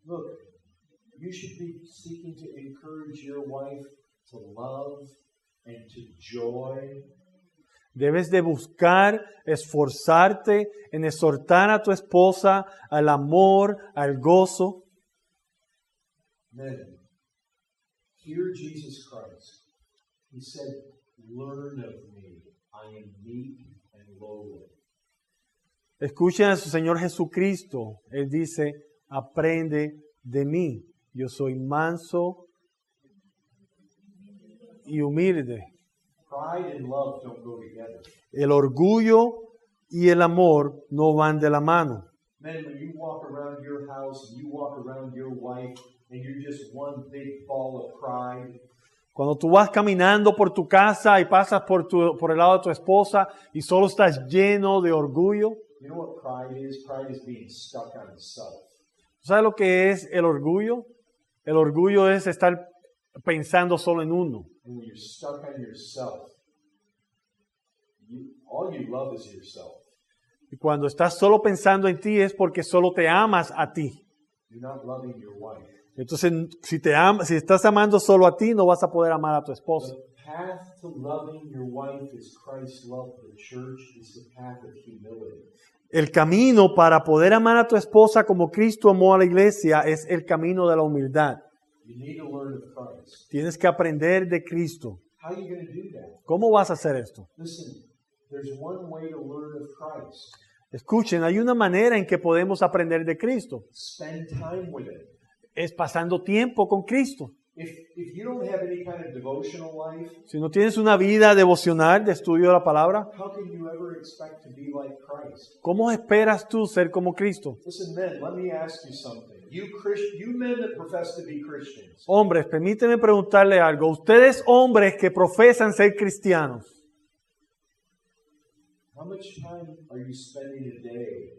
Look, you should be seeking to encourage your wife to love and to joy. Debes de buscar, esforzarte en exhortar a tu esposa al amor, al gozo. Men, hear Jesus Christ. He said, learn of me. I am meek and lowly. Escuchen a su Señor Jesucristo. Él dice, aprende de mí. Yo soy manso y humilde. Pride and love don't go together. El orgullo y el amor no van de la mano. Men, when you walk around your house and you walk around your wife and you're just one big ball of pride, Cuando tú vas caminando por tu casa y pasas por el lado de tu esposa y solo estás lleno de orgullo, you know what pride is? Pride is being stuck on self. ¿sabes lo que es el orgullo? El orgullo es estar pensando solo en uno. And when you're stuck on yourself, all you love is yourself. Y cuando estás solo pensando en ti es porque solo te amas a ti. You're not loving your wife. Entonces, si estás amando solo a ti, no vas a poder amar a tu esposa. The path to loving your wife as Christ loved the church is the path of humility. El camino para poder amar a tu esposa como Cristo amó a la iglesia es el camino de la humildad. You need to learn of Christ. Tienes que aprender de Cristo. How are you going to do that? ¿Cómo vas a hacer esto? Listen, there's one way to learn of Christ. Escuchen, hay una manera en que podemos aprender de Cristo. Spend time with Him. Es pasando tiempo con Cristo. If you don't have any kind of devotional life, Si no tienes una vida devocional de estudio de la palabra, how can you ever expect to be like Christ? ¿cómo esperas tú ser como Cristo? Listen, men, let me ask you something. You men that profess to be Christians, Hombres, permíteme preguntarle algo. Ustedes hombres que profesan ser cristianos, how much time are you spending a day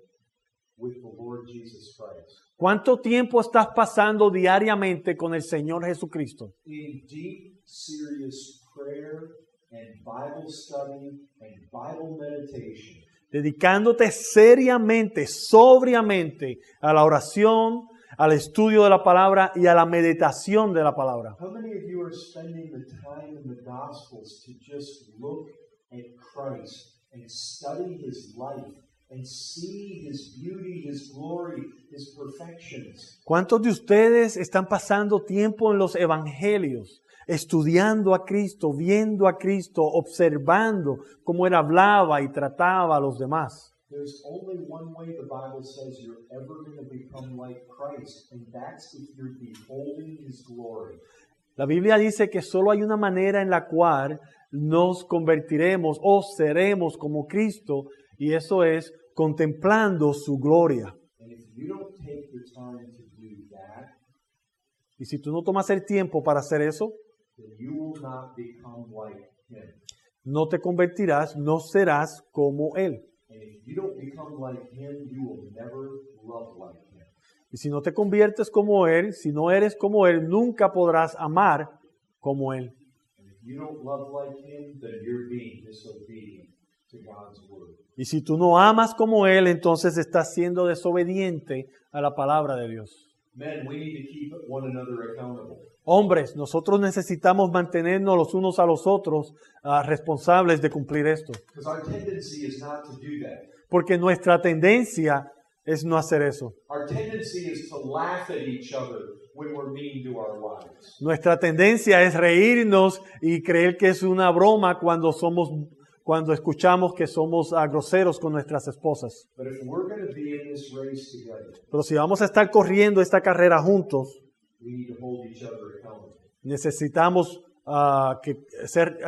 with the Lord Jesus Christ? ¿cuánto tiempo estás pasando diariamente con el Señor Jesucristo? In deep, serious prayer and Bible study and Bible meditation. Dedicándote seriamente, sobriamente a la oración, al estudio de la palabra y a la meditación de la palabra. How many of you are spending the time in the Gospels to just look at Christ and study His life and see His beauty, His glory, His perfections? ¿Cuántos de ustedes están pasando tiempo en los evangelios, estudiando a Cristo, viendo a Cristo, observando cómo Él hablaba y trataba a los demás? There's only one way the Bible says you're ever going to become like Christ, and that's if you're beholding His glory. La Biblia dice que solo hay una manera en la cual nos convertiremos o seremos como Cristo, y eso es contemplando su gloria. And if you don't take the time to do that, Y si tú no tomas el tiempo para hacer eso, then you will not become like Him. no te convertirás, no serás como Él. And if you don't become like Him, you will never love like Him. Y si no te conviertes como Él, si no eres como Él, nunca podrás amar como Él. And if you don't love like Him, then you're being disobedient to God's word. Y si tú no amas como Él, entonces estás siendo desobediente a la palabra de Dios. Men, we need to keep one another accountable. Hombres, nosotros necesitamos mantenernos los unos a los otros responsables de cumplir esto. Because our tendency is not to do that. Porque nuestra tendencia es no hacer eso. Our tendency is to laugh at each other when we're mean to our wives. Nuestra tendencia es reírnos y creer que es una broma cuando escuchamos que somos groseros con nuestras esposas. But if we're going to be in this race together, Pero si vamos a estar corriendo esta carrera juntos, we need to hold each other accountable. necesitamos que ser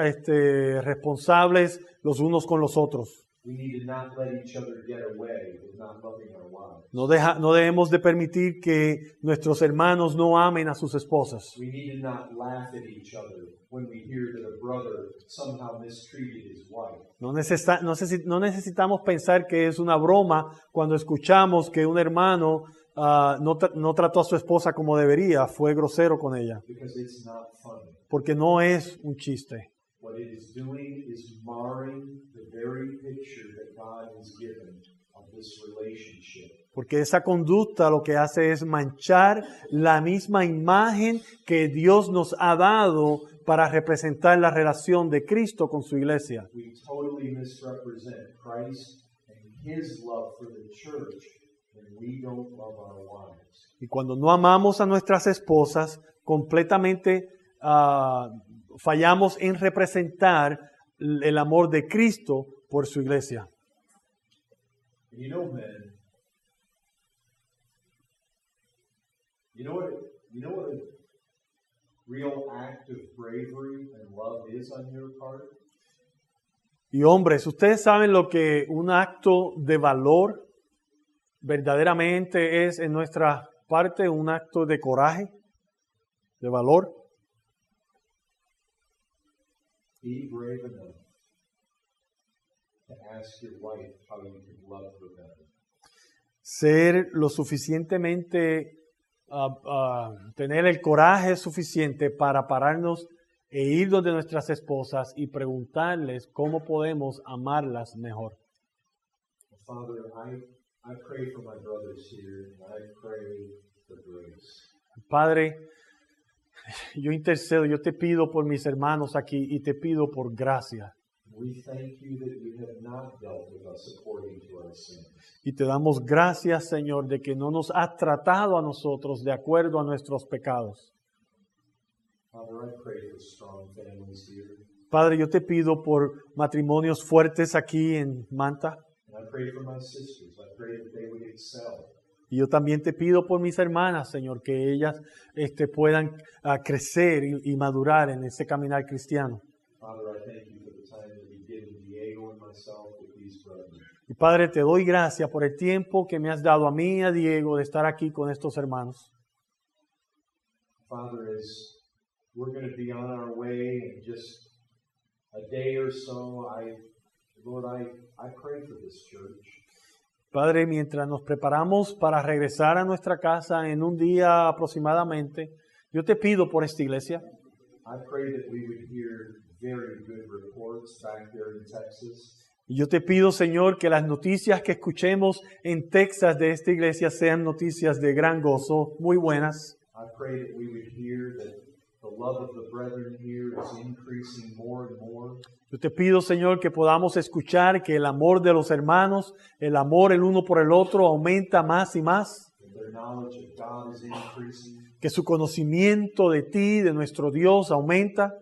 responsables los unos con los otros. We need to not let each other get away with not loving our wives. No debemos de permitir que nuestros hermanos no amen a sus esposas. We need to not laugh at each other when we hear that a brother somehow mistreated his wife. No necesitamos pensar que es una broma cuando escuchamos que un hermano no trató a su esposa como debería, fue grosero con ella. Because it's not funny. Porque no es un chiste. What it is doing is marring the very picture that God has given of this relationship. Porque esa conducta lo que hace es manchar la misma imagen que Dios nos ha dado para representar la relación de Cristo con su iglesia. We totally misrepresent Christ and His love for the church when we don't love our wives. Y cuando no amamos a nuestras esposas, completamente fallamos en representar el amor de Cristo por su iglesia. And you know, men, you know what a real act of bravery and love is on your part? Y hombres, ¿ustedes saben lo que un acto de valor verdaderamente es en nuestra parte? Un acto de coraje, de valor. Be brave enough to ask your wife how you can love her better. Ser lo suficientemente, tener el coraje suficiente para pararnos e ir donde nuestras esposas y preguntarles cómo podemos amarlas mejor. Father, I pray for my brothers here, and I pray for grace. Padre, yo intercedo, yo te pido por mis hermanos aquí y te pido por gracia. We thank you that you have not dealt with us according to our sins. Y te damos gracias, Señor, de que no nos has tratado a nosotros de acuerdo a nuestros pecados. Father, I pray for strong families here. Padre, yo te pido por matrimonios fuertes aquí en Manta. And I pray for my sisters. I pray that they would excel. Y yo también te pido por mis hermanas, Señor, que ellas puedan crecer y madurar en ese caminar cristiano. Father, I thank you for the time that you've given Diego and myself with these brothers. Y Padre, te doy gracias por el tiempo que me has dado a mí y a Diego de estar aquí con estos hermanos. Father, as we're going to be on our way in just a day or so, Lord, I pray for this church. Padre, mientras nos preparamos para regresar a nuestra casa en un día aproximadamente, yo te pido por esta iglesia. I pray that we would hear very good reports back there in Texas. Y yo te pido, Señor, que las noticias que escuchemos en Texas de esta iglesia sean noticias de gran gozo, muy buenas. I pray that we would hear that the love of the brethren here is increasing more and more. Yo te pido, Señor, que podamos escuchar que el amor de los hermanos, el amor el uno por el otro aumenta más y más. That their knowledge of God is increasing. Que su conocimiento de ti, de nuestro Dios, aumenta.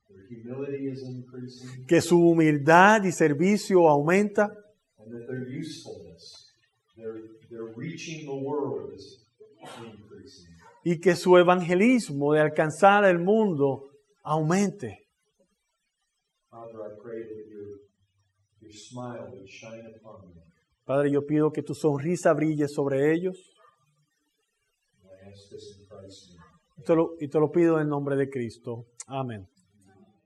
Their humility is increasing. Que su humildad y servicio aumenta. And that their usefulness, their reaching the world is increasing. Y que su evangelismo de alcanzar el mundo aumente. Father, I pray that your smile would shine upon them. Padre, yo pido que tu sonrisa brille sobre ellos. And I ask this in Christ's name. Y te lo pido en nombre de Cristo. Amén.